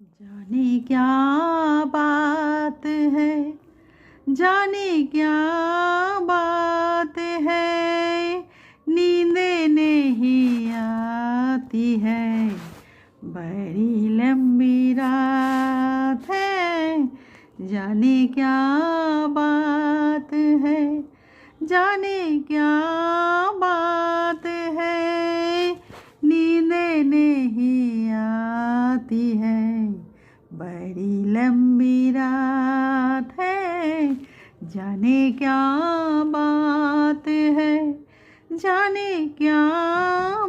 जाने क्या बात है, जाने क्या बात है, नींद नहीं आती है, बड़ी लंबी रात है। जाने क्या बात है, जाने क्या बात है, नींद नहीं आती है, बड़ी लंबी रात है। जाने क्या बात है, जाने क्या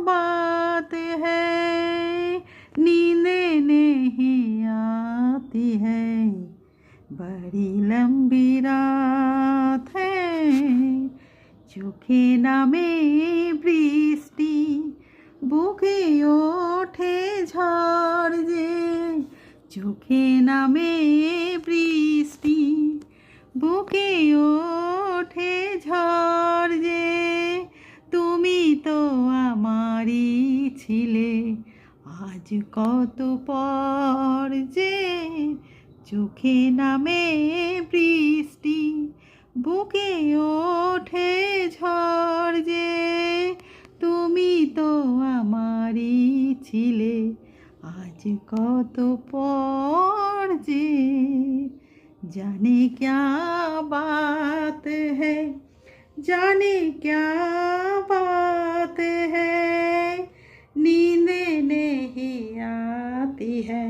बात है, नींद नहीं आती है, बड़ी लंबी रात है। चोखे नामे বৃষ্টি, বুকে ওঠে ঝড় যে, চোখে নামে বৃষ্টি, বুকে ওঠে ঝড় যে, তুমি তো আমারই ছিলে, আজ কত পর যে, চোখে নামে বৃষ্টি, বুকে ওঠে ঝড় যে, তুমি তো আমারই ছিলে, আজ কত পর যে। जाने क्या बात है, जाने क्या बात है, नींद नहीं आती है,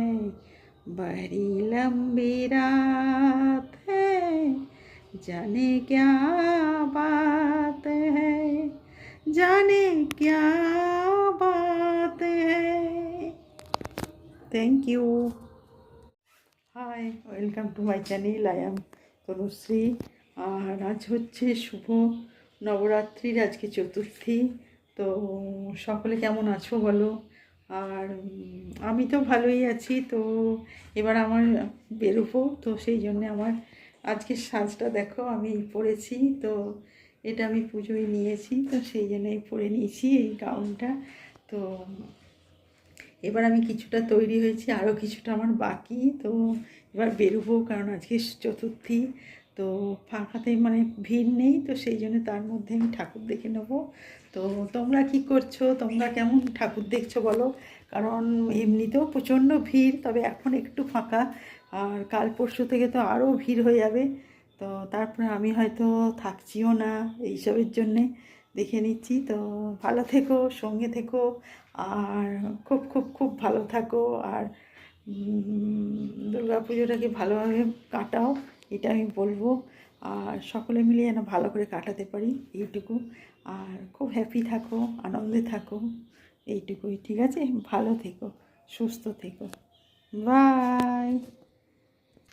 बड़ी लंबी रात है। जाने क्या बात है, जाने क्या बात है। Thank you. Hi, welcome to my channel. I am Tanushree. আর আজ হচ্ছে শুভ নবরাত্রির আজকে চতুর্থী। তো সকলে কেমন আছো বলো। আর আমি তো ভালোই আছি। তো এবার আমার বেরোবো, তো সেই জন্যে আমার আজকের সাজটা দেখো আমি পরেছি। তো এটা আমি পুজোয় নিয়েছি, তো সেই জন্যই পরে নিয়েছি এই গাউনটা। তো এবার আমি কিছুটা তৈরি হয়েছি, আরও কিছুটা আমার বাকি। তো এবার বেরোবো, কারণ আজকে চতুর্থী। তো ফাঁকাতে মানে ভিড় নেই, তো সেই জন্য তার মধ্যে আমি ঠাকুর দেখে নেবো। তো তোমরা কি করছো, তোমরা কেমন ঠাকুর দেখছো বলো। কারণ এমনিতেও প্রচণ্ড ভিড়, তবে এখন একটু ফাঁকা। আর কাল পরশু থেকে তো আরও ভিড় হয়ে যাবে। তো তারপরে আমি হয়তো থাকছিও না, এইসবের জন্যে দেখে নিচ্ছি। তো ভালো থেকো, সঙ্গে থেকো, আর খুব খুব খুব ভালো থাকো। আর দুর্গা পুজোটাকে ভালোভাবে কাটাও, এটা আমি বলবো। আর সকলে মিলে যেন ভালো করে কাটাতে পারি, এইটুকু। আর খুব হ্যাপি থাকো, আনন্দে থাকো, এইটুকুই। ঠিক আছে, ভালো থেকো, সুস্থ থেকো, বাই।